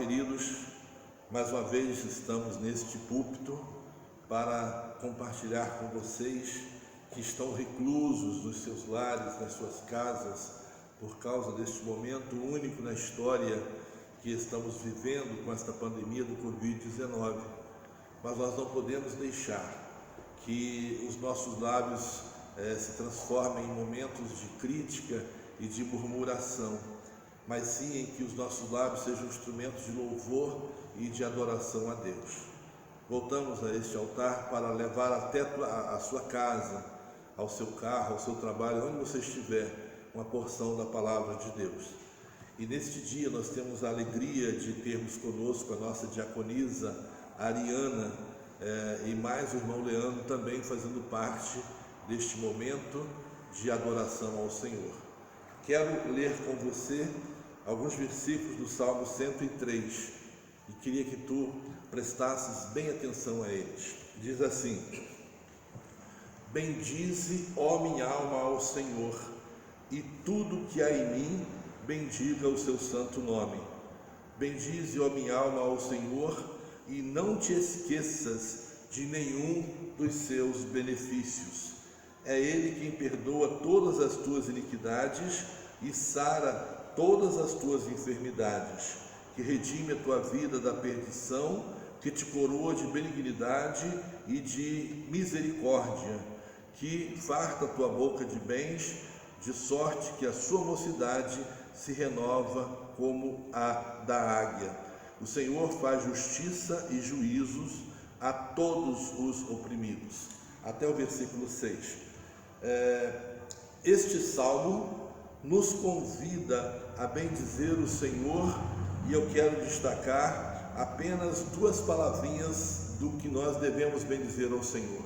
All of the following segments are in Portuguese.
queridos, mais uma vez estamos neste púlpito para compartilhar com vocês que estão reclusos nos seus lares, nas suas casas, por causa deste momento único na história que estamos vivendo com esta pandemia do Covid-19. Mas nós não podemos deixar que os nossos lábios se transformem em momentos de crítica e de murmuração, mas sim em que os nossos lábios sejam instrumentos de louvor e de adoração a Deus. Voltamos a este altar para levar até a sua casa, ao seu carro, ao seu trabalho, onde você estiver, uma porção da palavra de Deus. E neste dia nós temos a alegria de termos conosco a nossa diaconisa Ariana e mais o irmão Leandro também fazendo parte deste momento de adoração ao Senhor. Quero ler com você alguns versículos do Salmo 103 e queria que tu prestasses bem atenção a eles. Diz assim: bendize, ó minha alma, ao Senhor, e tudo que há em mim, bendiga o seu santo nome. Bendize, ó minha alma, ao Senhor, e não te esqueças de nenhum dos seus benefícios. É Ele quem perdoa todas as tuas iniquidades e sara todas as tuas enfermidades, que redime a tua vida da perdição, que te coroa de benignidade e de misericórdia, que farta a tua boca de bens, de sorte que a sua mocidade se renova como a da águia. O Senhor faz justiça e juízos a todos os oprimidos. Até o versículo 6. Este salmo nos convida a bendizer o Senhor, e eu quero destacar apenas duas palavrinhas do que nós devemos bendizer ao Senhor.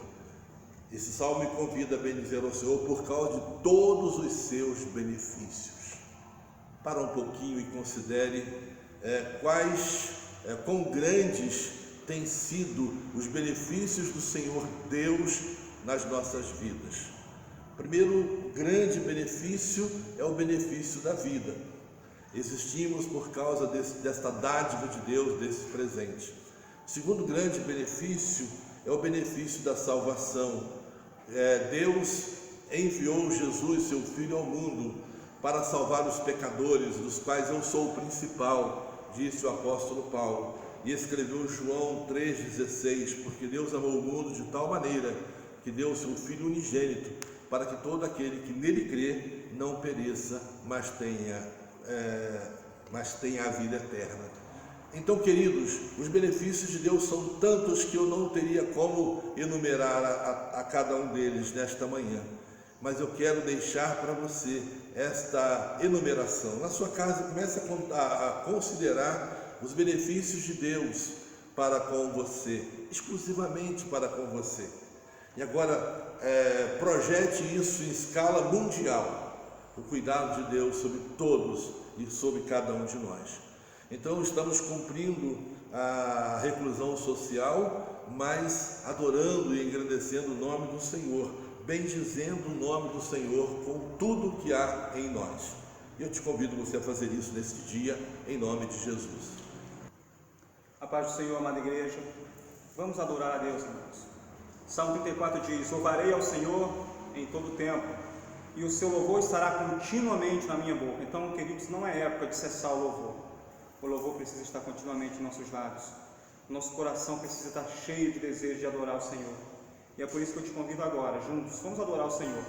Esse salmo me convida a bendizer ao Senhor por causa de todos os seus benefícios. Para um pouquinho e considere quão grandes têm sido os benefícios do Senhor Deus nas nossas vidas. O primeiro grande benefício é o benefício da vida. Existimos por causa desta dádiva de Deus, desse presente. O segundo grande benefício é o benefício da salvação. Deus enviou Jesus, seu Filho, ao mundo para salvar os pecadores, dos quais eu sou o principal, disse o apóstolo Paulo. E escreveu João 3,16, porque Deus amou o mundo de tal maneira que deu o seu Filho unigênito, para que todo aquele que nele crê não pereça, mas tenha a vida eterna. Então, queridos, os benefícios de Deus são tantos que eu não teria como enumerar a cada um deles nesta manhã, mas eu quero deixar para você esta enumeração. Na sua casa, comece a considerar os benefícios de Deus para com você, exclusivamente para com você. E agora, projete isso em escala mundial, o cuidado de Deus sobre todos e sobre cada um de nós. Então, estamos cumprindo a reclusão social, mas adorando e engrandecendo o nome do Senhor, bendizendo o nome do Senhor com tudo que há em nós. E eu te convido você a fazer isso neste dia, em nome de Jesus. A paz do Senhor, amada igreja. Vamos adorar a Deus, irmãos. Salmo 34 diz: louvarei ao Senhor em todo o tempo, e o seu louvor estará continuamente na minha boca. Então, queridos, não é época de cessar o louvor. O louvor precisa estar continuamente em nossos lábios. Nosso coração precisa estar cheio de desejo de adorar o Senhor. E é por isso que eu te convido agora, juntos, vamos adorar o Senhor.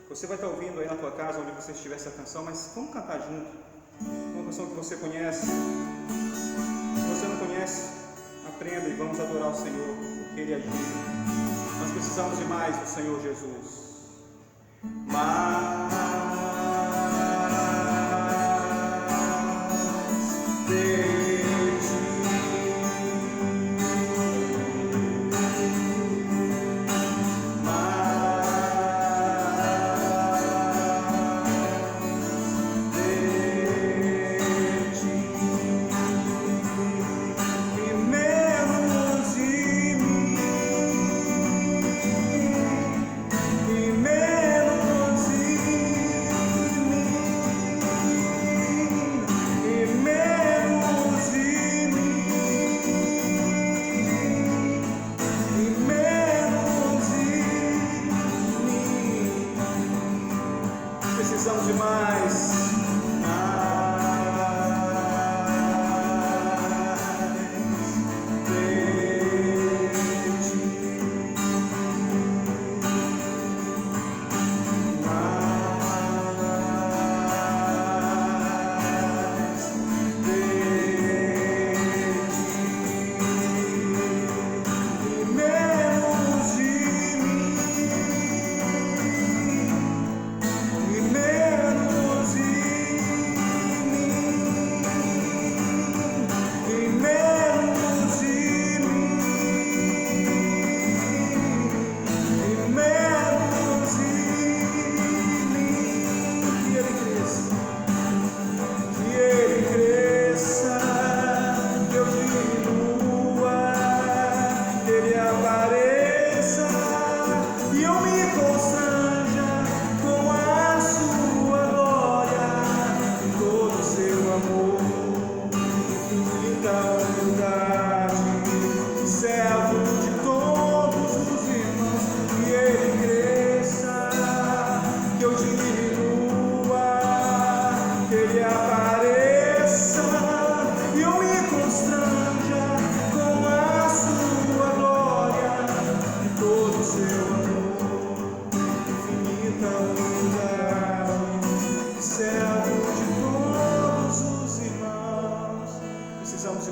Você vai estar ouvindo aí na tua casa, onde você estiver essa canção, mas vamos cantar junto. Uma canção que você conhece. Se você não conhece, aprenda e vamos adorar o Senhor, porque Ele é digno. Nós precisamos de mais do Senhor Jesus. Menos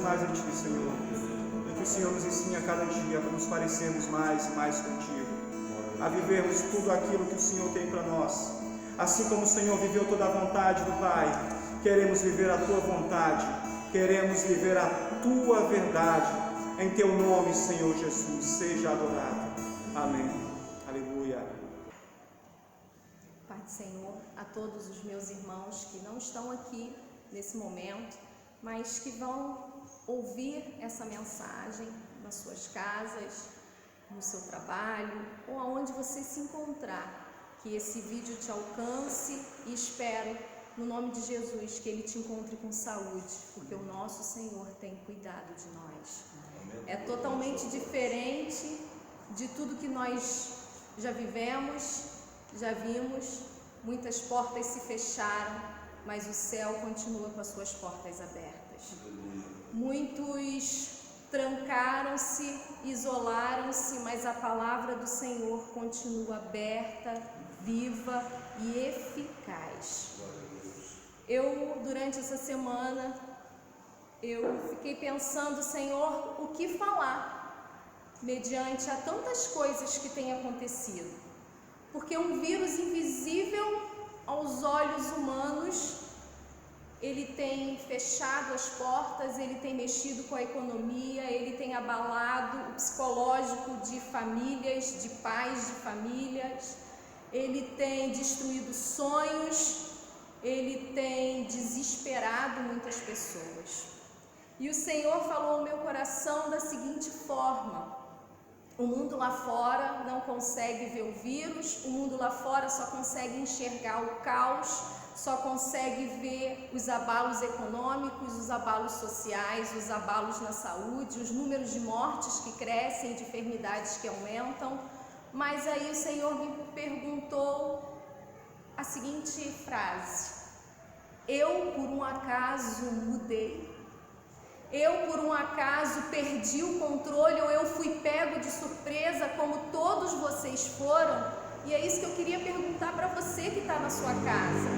mais em Ti, Senhor, e que o Senhor nos ensine a cada dia a nos parecermos mais e mais contigo, a vivermos tudo aquilo que o Senhor tem para nós. Assim como o Senhor viveu toda a vontade do Pai, queremos viver a Tua vontade, queremos viver a Tua verdade. Em Teu nome, Senhor Jesus, seja adorado. Amém. Aleluia. Pai do Senhor, a todos os meus irmãos que não estão aqui nesse momento, mas que vão ouvir essa mensagem nas suas casas, no seu trabalho ou aonde você se encontrar, que esse vídeo te alcance, e espero, no nome de Jesus, que Ele te encontre com saúde, porque o nosso Senhor tem cuidado de nós. É totalmente diferente de tudo que nós já vivemos, já vimos. Muitas portas se fecharam, mas o céu continua com as suas portas abertas. Muitos trancaram-se, isolaram-se, mas a palavra do Senhor continua aberta, viva e eficaz. Durante essa semana, eu fiquei pensando, Senhor, o que falar mediante a tantas coisas que têm acontecido. Porque um vírus invisível aos olhos humanos, ele tem fechado as portas, ele tem mexido com a economia, ele tem abalado o psicológico de famílias, de pais de famílias, ele tem destruído sonhos, ele tem desesperado muitas pessoas. E o Senhor falou ao meu coração da seguinte forma: o mundo lá fora não consegue ver o vírus, o mundo lá fora só consegue enxergar o caos, só consegue ver os abalos econômicos, os abalos sociais, os abalos na saúde, os números de mortes que crescem, de enfermidades que aumentam. Mas aí o Senhor me perguntou a seguinte frase: eu por um acaso mudei? Eu por um acaso perdi o controle, ou eu fui pego de surpresa como todos vocês foram? E é isso que eu queria perguntar para você que está na sua casa.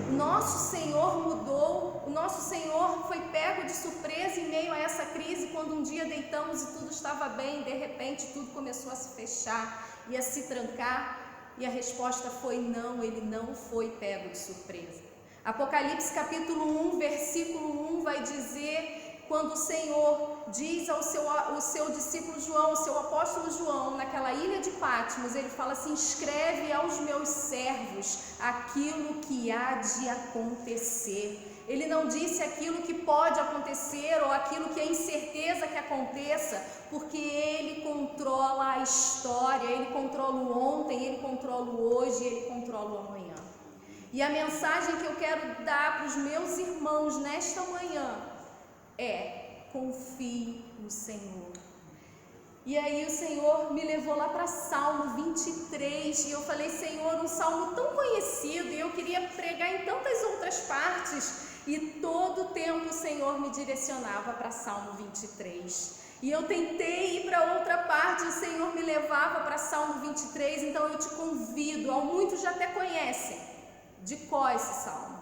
Nosso Senhor mudou, o nosso Senhor foi pego de surpresa em meio a essa crise, quando um dia deitamos e tudo estava bem, de repente tudo começou a se fechar e a se trancar, e a resposta foi não, Ele não foi pego de surpresa. Apocalipse capítulo 1, versículo 1 vai dizer, quando o Senhor diz ao seu discípulo João, o seu apóstolo João, naquela ilha de Patmos, ele fala assim: escreve aos meus servos aquilo que há de acontecer. Ele não disse aquilo que pode acontecer ou aquilo que é incerteza que aconteça, porque Ele controla a história, Ele controla o ontem, Ele controla o hoje, Ele controla o amanhã. E a mensagem que eu quero dar para os meus irmãos nesta manhã é: confie no Senhor. E aí o Senhor me levou lá para Salmo 23 e eu falei: Senhor, um salmo tão conhecido, e eu queria pregar em tantas outras partes, e todo o tempo o Senhor me direcionava para Salmo 23. E eu tentei ir para outra parte, o Senhor me levava para Salmo 23, então eu te convido, muitos já até conhecem de cor esse salmo.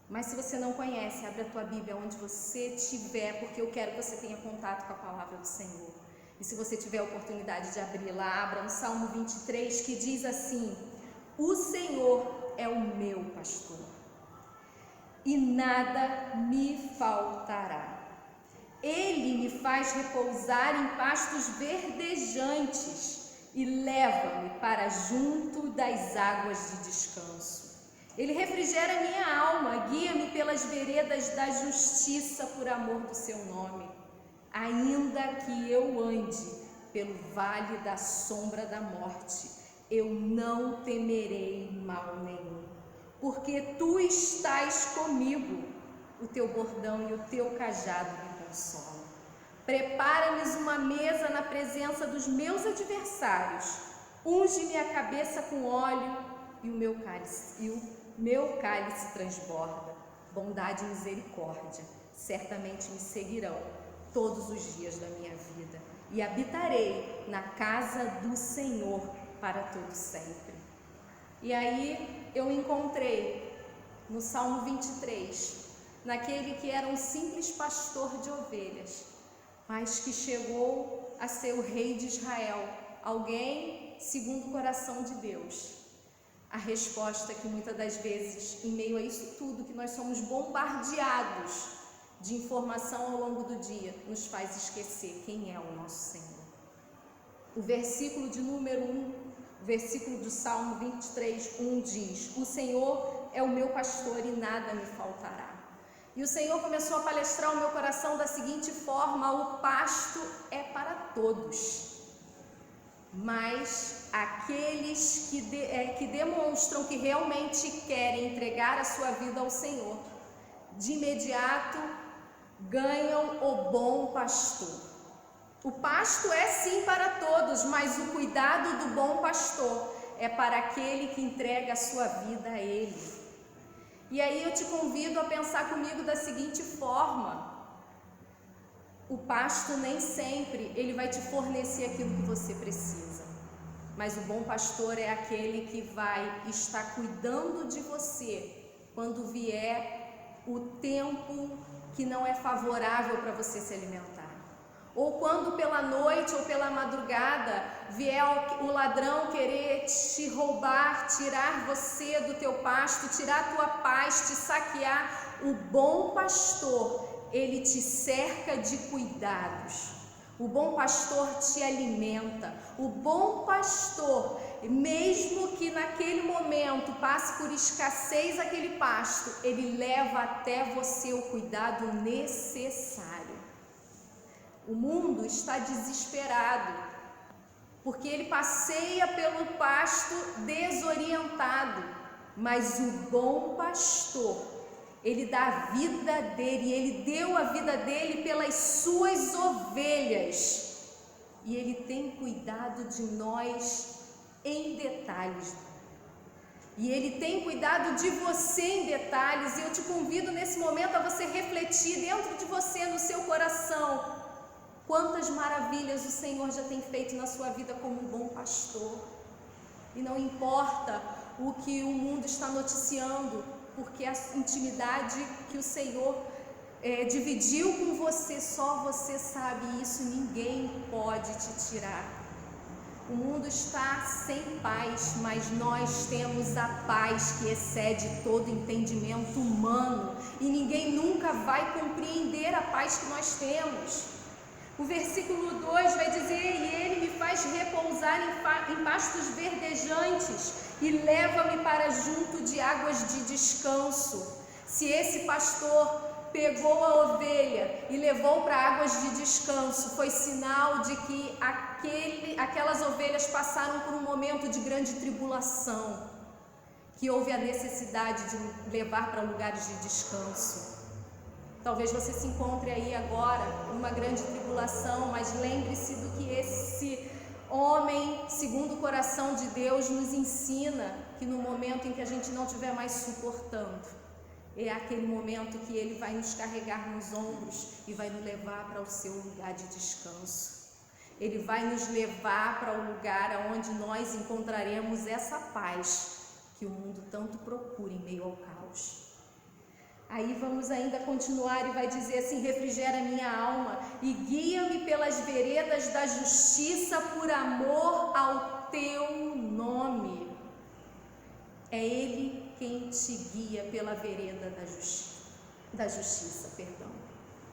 Mas se você não conhece, abre a tua Bíblia onde você estiver, porque eu quero que você tenha contato com a palavra do Senhor. E se você tiver a oportunidade de abrir lá, abra no Salmo 23, que diz assim: o Senhor é o meu pastor, e nada me faltará. Ele me faz repousar em pastos verdejantes e leva-me para junto das águas de descanso. Ele refrigera minha alma, guia-me pelas veredas da justiça por amor do seu nome. Ainda que eu ande pelo vale da sombra da morte, eu não temerei mal nenhum, porque tu estás comigo, o teu bordão e o teu cajado me consolam. Prepara-me uma mesa na presença dos meus adversários, unge-me a cabeça com óleo e o meu cálice transborda. Bondade e misericórdia certamente me seguirão todos os dias da minha vida, e habitarei na casa do Senhor para todo sempre. E aí eu encontrei no Salmo 23, naquele que era um simples pastor de ovelhas, mas que chegou a ser o rei de Israel, alguém segundo o coração de Deus. A resposta que muitas das vezes, em meio a isso tudo, que nós somos bombardeados de informação ao longo do dia, nos faz esquecer quem é o nosso Senhor. O versículo de número 1, versículo do Salmo 23, 1 diz: o Senhor é o meu pastor e nada me faltará. E o Senhor começou a palestrar o meu coração da seguinte forma: o pasto é para todos, mas aqueles que demonstram que realmente querem entregar a sua vida ao Senhor, de imediato ganham o bom pastor. O pasto é sim para todos, mas o cuidado do bom pastor é para aquele que entrega a sua vida a Ele. E aí eu te convido a pensar comigo da seguinte forma: o pasto nem sempre ele vai te fornecer aquilo que você precisa, mas o bom pastor é aquele que vai estar cuidando de você quando vier o tempo que não é favorável para você se alimentar. Ou quando pela noite ou pela madrugada vier o ladrão querer te roubar, tirar você do teu pasto, tirar a tua paz, te saquear, o bom pastor, ele te cerca de cuidados. O bom pastor te alimenta. O bom pastor, mesmo que naquele momento passe por escassez aquele pasto, ele leva até você o cuidado necessário. O mundo está desesperado, porque ele passeia pelo pasto desorientado, mas o bom pastor, ele dá a vida dele, ele deu a vida dele pelas suas ovelhas, e ele tem cuidado de nós em detalhes. E ele tem cuidado de você em detalhes, e eu te convido nesse momento a você refletir dentro de você, no seu coração, quantas maravilhas o Senhor já tem feito na sua vida como um bom pastor. E não importa o que o mundo está noticiando, porque a intimidade que o Senhor dividiu com você, só você sabe isso, ninguém pode te tirar. O mundo está sem paz, mas nós temos a paz que excede todo entendimento humano, e ninguém nunca vai compreender a paz que nós temos. O versículo 2 vai dizer: e ele me faz repousar em pastos verdejantes e leva-me para junto de águas de descanso. Se esse pastor pegou a ovelha e levou para águas de descanso, foi sinal de que aquelas ovelhas passaram por um momento de grande tribulação, que houve a necessidade de levar para lugares de descanso. Talvez você se encontre aí agora numa grande tribulação, mas lembre-se do que esse homem, segundo o coração de Deus, nos ensina, que no momento em que a gente não estiver mais suportando, é aquele momento que ele vai nos carregar nos ombros e vai nos levar para o seu lugar de descanso. Ele vai nos levar para o lugar onde nós encontraremos essa paz que o mundo tanto procura em meio ao caos. Aí vamos ainda continuar e vai dizer assim: refrigera minha alma e guia-me pelas veredas da justiça por amor ao teu nome. É Ele quem te guia pela vereda da justiça,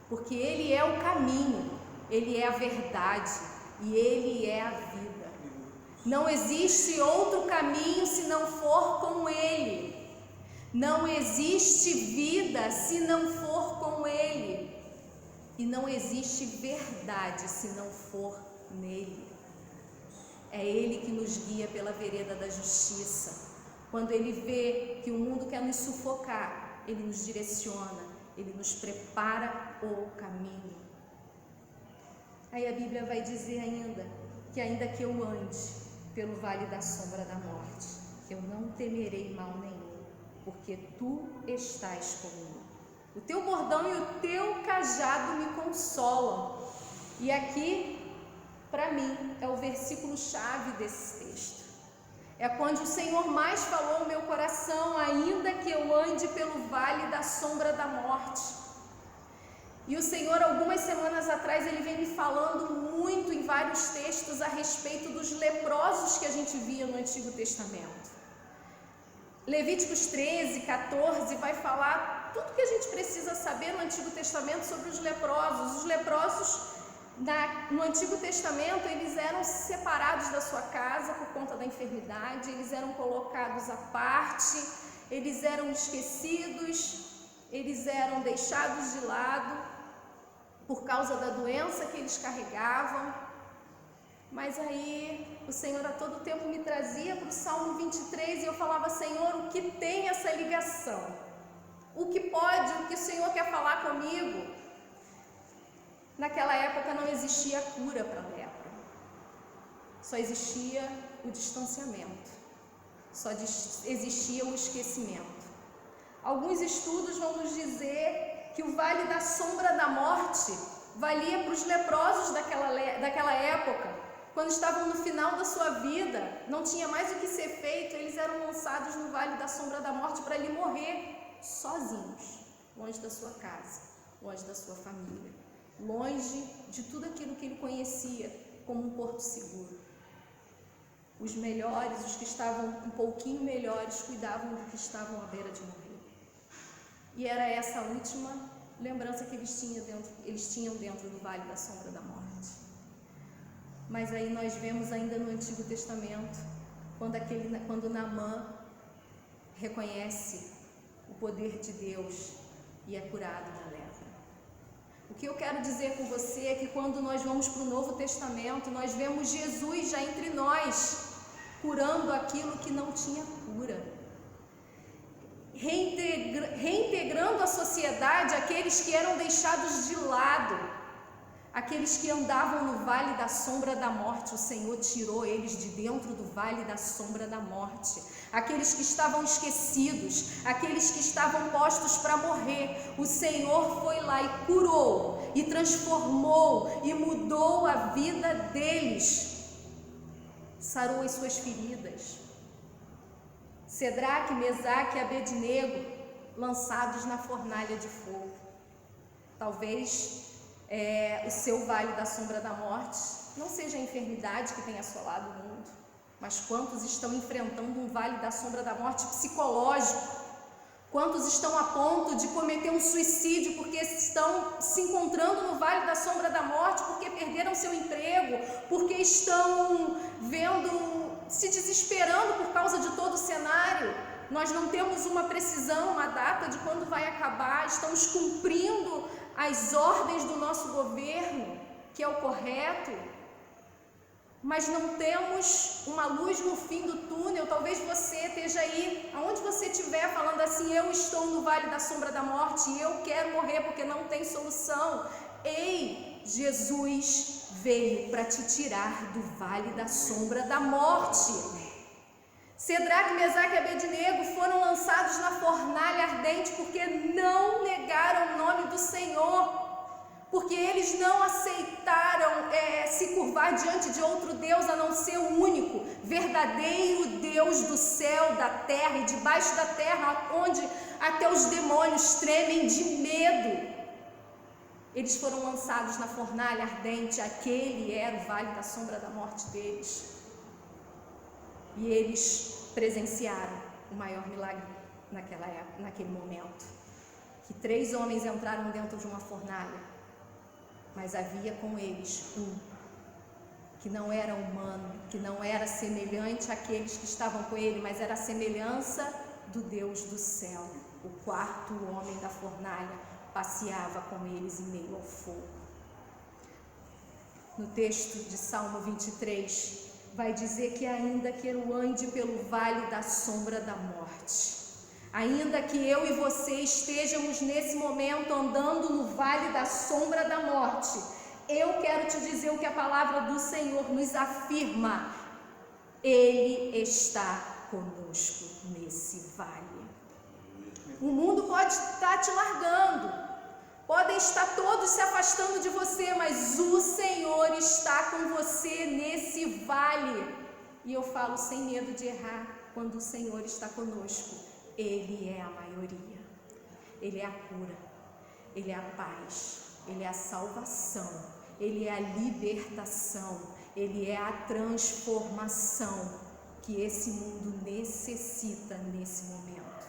porque Ele é o caminho, Ele é a verdade e Ele é a vida. Não existe outro caminho se não for com Ele. Não existe vida se não for com Ele. E não existe verdade se não for nele. É Ele que nos guia pela vereda da justiça. Quando Ele vê que o mundo quer nos sufocar, Ele nos direciona, Ele nos prepara o caminho. Aí a Bíblia vai dizer ainda que ainda que eu ande pelo vale da sombra da morte, eu não temerei mal nenhum, porque Tu estás comigo. O Teu bordão e o Teu cajado me consolam. E aqui, para mim, é o versículo chave desse texto. É quando o Senhor mais falou ao meu coração, ainda que eu ande pelo vale da sombra da morte. E o Senhor, algumas semanas atrás, Ele vem me falando muito em vários textos a respeito dos leprosos que a gente via no Antigo Testamento. Levíticos 13, 14 vai falar tudo que a gente precisa saber no Antigo Testamento sobre os leprosos. Os leprosos no Antigo Testamento, eles eram separados da sua casa por conta da enfermidade, eles eram colocados à parte, eles eram esquecidos, eles eram deixados de lado por causa da doença que eles carregavam. Mas aí o Senhor a todo tempo me trazia para o Salmo 23 e eu falava: Senhor, o que tem essa ligação? O que o Senhor quer falar comigo? Naquela época não existia cura para a lepra, só existia o distanciamento, só existia o esquecimento. Alguns estudos vão nos dizer que o vale da sombra da morte valia para os leprosos daquela época, quando estavam no final da sua vida, não tinha mais o que ser feito, eles eram lançados no vale da sombra da morte para ali morrer sozinhos, longe da sua casa, longe da sua família, longe de tudo aquilo que ele conhecia como um porto seguro. Os melhores, os que estavam um pouquinho melhores, cuidavam do que estavam à beira de morrer. E era essa última lembrança que eles tinham dentro do vale da sombra da morte. Mas aí nós vemos ainda no Antigo Testamento, quando Naamã reconhece o poder de Deus e é curado da lepra. O que eu quero dizer com você é que quando nós vamos para o Novo Testamento, nós vemos Jesus já entre nós, curando aquilo que não tinha cura, reintegrando a sociedade aqueles que eram deixados de lado, aqueles que andavam no vale da sombra da morte. O Senhor tirou eles de dentro do vale da sombra da morte. Aqueles que estavam esquecidos, aqueles que estavam postos para morrer, o Senhor foi lá e curou, e transformou, e mudou a vida deles, sarou as suas feridas. Cedraque, Mesaque e Abednego, lançados na fornalha de fogo. Talvez o seu vale da sombra da morte não seja a enfermidade que tem assolado o mundo, mas quantos estão enfrentando um vale da sombra da morte psicológico? Quantos estão a ponto de cometer um suicídio porque estão se encontrando no vale da sombra da morte, porque perderam seu emprego, porque estão se desesperando por causa de todo o cenário? Nós não temos uma precisão, uma data de quando vai acabar, estamos cumprindo as ordens do nosso governo, que é o correto, mas não temos uma luz no fim do túnel. Talvez você esteja aí, aonde você estiver, falando assim: eu estou no vale da sombra da morte e eu quero morrer porque não tem solução. Ei, Jesus veio para te tirar do vale da sombra da morte. Cedraque, Mesaque e Abednego foram lançados na fornalha ardente porque não negaram o nome do Senhor, porque eles não aceitaram se curvar diante de outro Deus a não ser o único, verdadeiro Deus do céu, da terra e debaixo da terra, onde até os demônios tremem de medo. Eles foram lançados na fornalha ardente, aquele era o vale da sombra da morte deles. E eles presenciaram o maior milagre naquele momento, que 3 homens entraram dentro de uma fornalha, mas havia com eles um que não era humano, que não era semelhante àqueles que estavam com ele, mas era a semelhança do Deus do céu. O 4º homem da fornalha passeava com eles em meio ao fogo. No texto de Salmo 23, vai dizer que ainda que eu ande pelo vale da sombra da morte, ainda que eu e você estejamos nesse momento andando no vale da sombra da morte, eu quero te dizer o que a palavra do Senhor nos afirma: Ele está conosco nesse vale. O mundo pode estar te largando, podem estar todos se afastando de você, mas o Senhor está com você nesse vale. E eu falo sem medo de errar, quando o Senhor está conosco, Ele é a maioria. Ele é a cura, Ele é a paz, Ele é a salvação, Ele é a libertação, Ele é a transformação que esse mundo necessita nesse momento.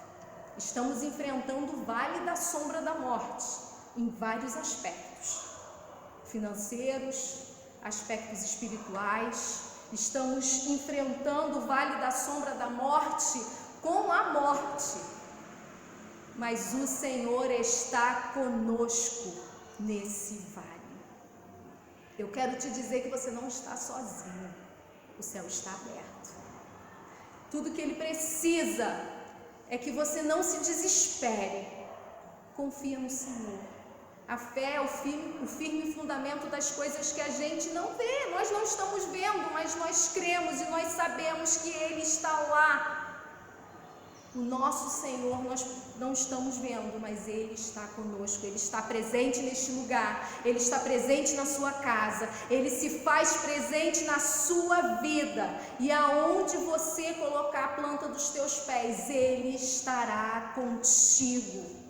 Estamos enfrentando o vale da sombra da morte em vários aspectos, financeiros, aspectos espirituais. Estamos enfrentando o vale da sombra da morte com a morte, mas o Senhor está conosco nesse vale. Eu quero te dizer que você não está sozinho, o céu está aberto. Tudo que Ele precisa é que você não se desespere, confia no Senhor. A fé é o firme fundamento das coisas que a gente não vê, nós não estamos vendo, mas nós cremos e nós sabemos que Ele está lá. O nosso Senhor nós não estamos vendo, mas Ele está conosco, Ele está presente neste lugar, Ele está presente na sua casa, Ele se faz presente na sua vida, e aonde você colocar a planta dos teus pés, Ele estará contigo.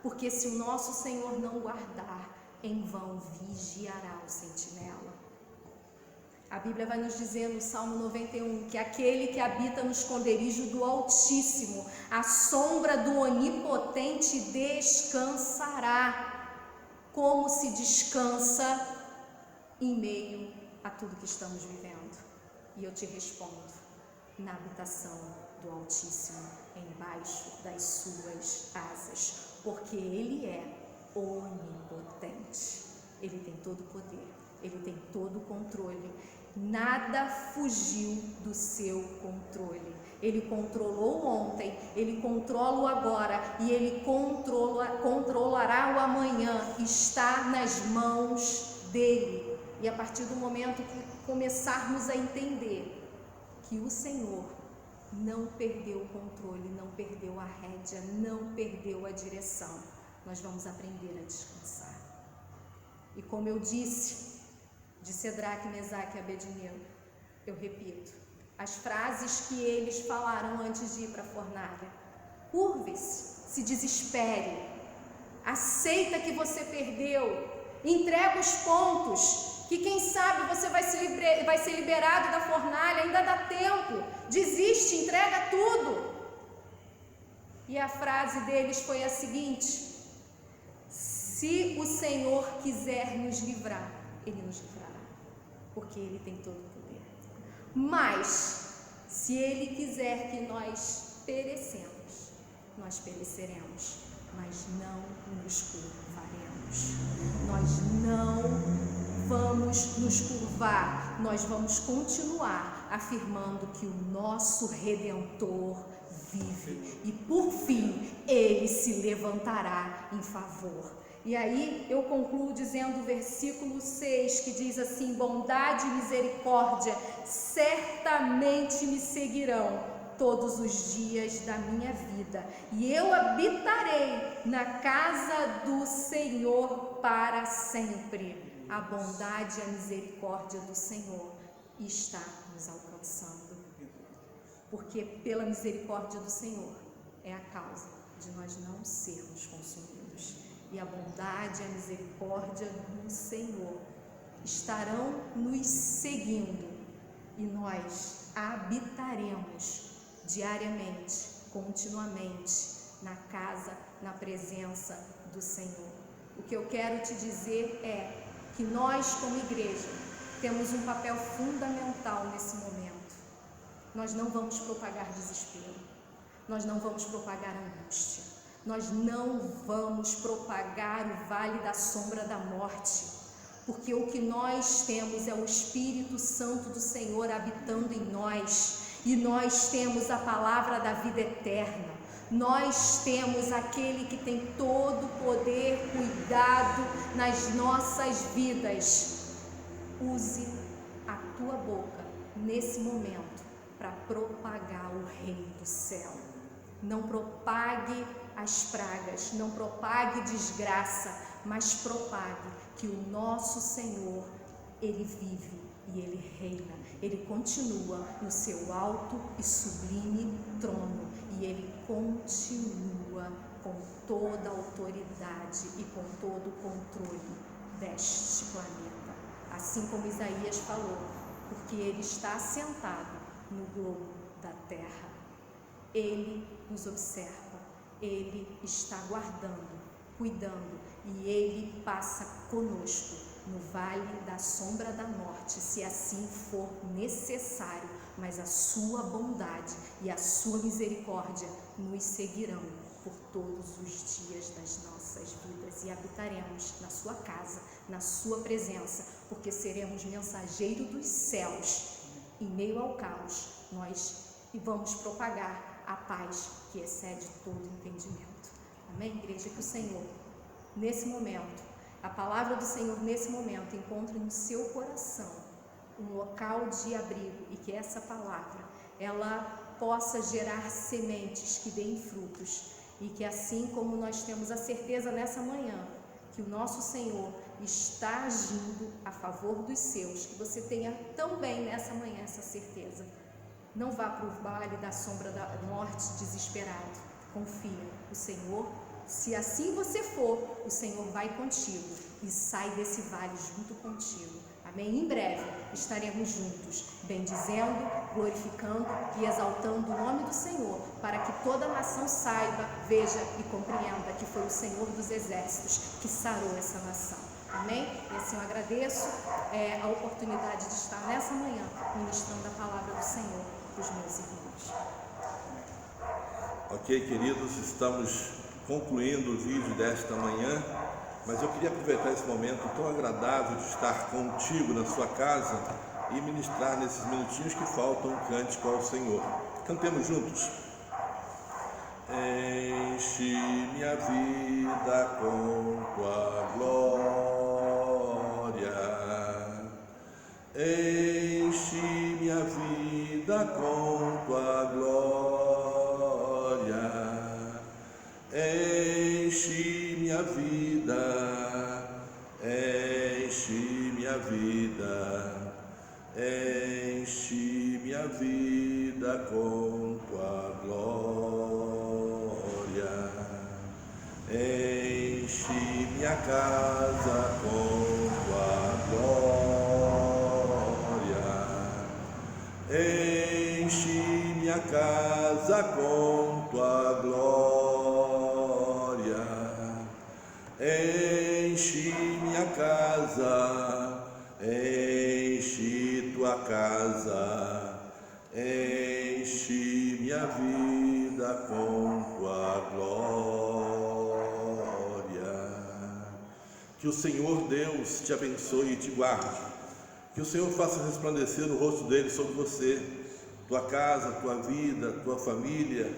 Porque se o nosso Senhor não guardar, em vão vigiará o sentinela. A Bíblia vai nos dizer no Salmo 91 que aquele que habita no esconderijo do Altíssimo, à sombra do Onipotente descansará, como se descansa em meio a tudo que estamos vivendo. E eu te respondo, na habitação do Altíssimo, embaixo das suas asas, porque Ele é onipotente, Ele tem todo o poder, Ele tem todo o controle, nada fugiu do seu controle. Ele controlou ontem, Ele controla o agora e Ele controlará o amanhã, está nas mãos dEle. E a partir do momento que começarmos a entender que o Senhor não perdeu o controle, não perdeu a rédea, não perdeu a direção, nós vamos aprender a descansar. E como eu disse, de Cedraque, Mesaque e Abednego, eu repito, as frases que eles falaram antes de ir para a fornalha: curve-se, se desespere, aceita que você perdeu, entrega os pontos, que quem sabe você vai ser liberado da fornalha, ainda dá tempo, desiste, entrega tudo. E a frase deles foi a seguinte: se o Senhor quiser nos livrar, Ele nos livrará, porque Ele tem todo o poder. Mas, se Ele quiser que nós perecemos, nós pereceremos, mas não nos curvaremos. Nós não vamos nos curvar, nós vamos continuar afirmando que o nosso Redentor vive e por fim Ele se levantará em favor. E aí eu concluo dizendo o versículo 6, que diz assim: bondade e misericórdia certamente me seguirão todos os dias da minha vida, e eu habitarei na casa do Senhor para sempre. A bondade e a misericórdia do Senhor está nos alcançando, porque pela misericórdia do Senhor é a causa de nós não sermos consumidos. E a bondade e a misericórdia do Senhor estarão nos seguindo, e nós habitaremos diariamente, continuamente, na casa, na presença do Senhor. O que eu quero te dizer é que nós, como igreja, temos um papel fundamental nesse momento. Nós não vamos propagar desespero, nós não vamos propagar angústia, nós não vamos propagar o vale da sombra da morte, porque o que nós temos é o Espírito Santo do Senhor habitando em nós, e nós temos a palavra da vida eterna, nós temos aquele que tem todo o poder, cuidado nas nossas vidas. Use a tua boca nesse momento para propagar o reino do céu. Não propague as pragas, não propague desgraça, mas propague que o nosso Senhor, Ele vive e Ele reina, Ele continua no seu alto e sublime trono, e Ele continua com toda a autoridade e com todo o controle deste planeta, assim como Isaías falou, porque Ele está assentado no globo da terra. Ele nos observa, Ele está guardando, cuidando, e Ele passa conosco no vale da sombra da morte, se assim for necessário, mas a sua bondade e a sua misericórdia nos seguirão por todos os dias das nossas vidas, e habitaremos na sua casa, na sua presença, porque seremos mensageiros dos céus. Em meio ao caos, nós vamos propagar a paz que excede todo entendimento. Amém, igreja? Que o Senhor, nesse momento, a palavra do Senhor nesse momento encontre no seu coração um local de abrigo, e que essa palavra, ela possa gerar sementes que deem frutos, e que assim como nós temos a certeza nessa manhã que o nosso Senhor está agindo a favor dos seus, que você tenha também nessa manhã essa certeza. Não vá para o vale da sombra da morte desesperado. Confia, o Senhor, se assim você for, o Senhor vai contigo e sai desse vale junto contigo. Amém? Em breve estaremos juntos, bendizendo, glorificando e exaltando o nome do Senhor, para que toda a nação saiba, veja e compreenda que foi o Senhor dos Exércitos que sarou essa nação. Amém? E assim eu agradeço a oportunidade de estar nessa manhã ministrando a palavra do Senhor para os meus irmãos. Ok, queridos, estamos concluindo o vídeo desta manhã, mas eu queria aproveitar esse momento tão agradável de estar contigo na sua casa e ministrar nesses minutinhos que faltam um cântico ao Senhor. Cantemos juntos. Enche minha vida com tua glória, enche minha vida com tua glória, enche minha vida, enche minha vida, enche minha vida com tua glória, enche minha casa com tua glória, enche minha casa com tua glória, enche minha casa, enche tua casa, enche minha vida com tua glória. Que o Senhor Deus te abençoe e te guarde, que o Senhor faça resplandecer o rosto dele sobre você, tua casa, tua vida, tua família,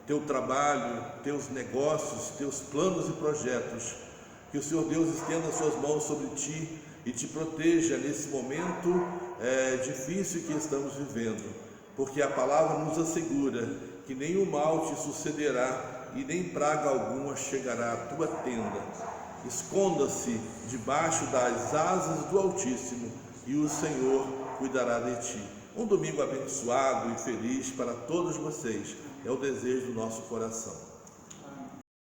teu trabalho, teus negócios, teus planos e projetos. Que o Senhor Deus estenda suas mãos sobre ti e te proteja nesse momento difícil que estamos vivendo, porque a palavra nos assegura que nenhum mal te sucederá e nem praga alguma chegará à tua tenda. Esconda-se debaixo das asas do Altíssimo e o Senhor cuidará de ti. Um domingo abençoado e feliz para todos vocês é o desejo do nosso coração.